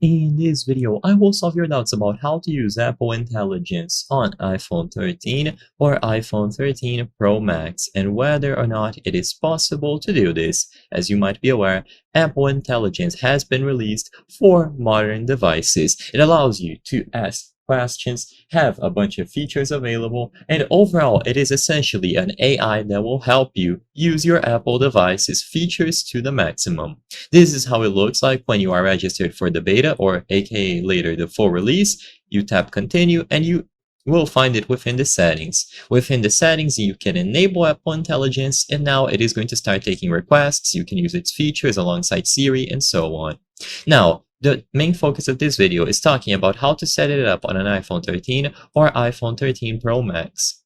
In this video, I will solve your doubts about how to use Apple Intelligence on iPhone 13 or iPhone 13 Pro Max and whether or not it is possible to do this. As you might be aware, Apple Intelligence has been released for modern devices. It allows you to ask questions, have a bunch of features available, and overall it is essentially an AI that will help you use your Apple device's features to the maximum. This is how it looks like when you are registered for the beta, or aka later the full release. You tap continue and you will find it within the settings. Within the settings, you can enable Apple Intelligence, and now it is going to start taking requests. You can use its features alongside Siri and so on. Now, the main focus of this video is talking about how to set it up on an iPhone 13 or iPhone 13 Pro Max.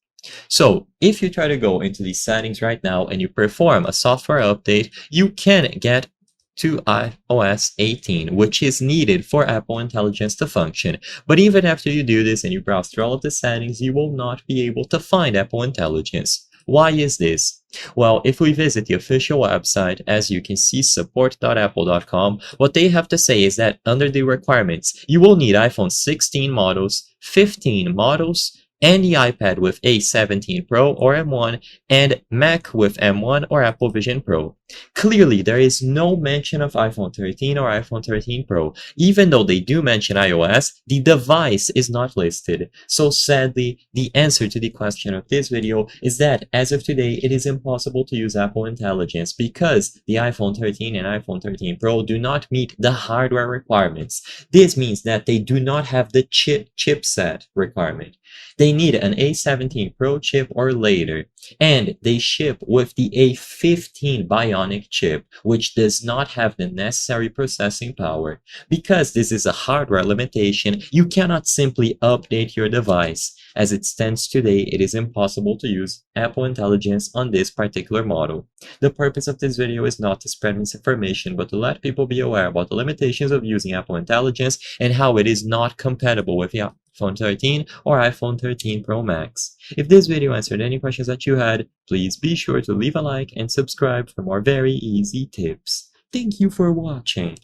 So, if you try to go into these settings right now and you perform a software update, you can get to iOS 18, which is needed for Apple Intelligence to function. But even after you do this and you browse through all of the settings, you will not be able to find Apple Intelligence. Why is this? Well, if we visit the official website, as you can see, support.apple.com, what they have to say is that under the requirements, you will need iPhone 16 models, 15 models, and the iPad with A17 Pro or M1, and Mac with M1 or Apple Vision Pro. Clearly, there is no mention of iPhone 13 or iPhone 13 Pro. Even though they do mention iOS, the device is not listed. So sadly, the answer to the question of this video is that as of today, it is impossible to use Apple Intelligence because the iPhone 13 and iPhone 13 Pro do not meet the hardware requirements. This means that they do not have the chipset requirement. They need an A17 Pro chip or later, and they ship with the A15 Bionic chip, which does not have the necessary processing power. Because this is a hardware limitation, you cannot simply update your device. As it stands today, it is impossible to use Apple Intelligence on this particular model. The purpose of this video is not to spread misinformation, but to let people be aware about the limitations of using Apple Intelligence and how it is not compatible with the iPhone 13 or iPhone 13 Pro Max. If this video answered any questions that you had, please be sure to leave a like and subscribe for more very easy tips. Thank you for watching.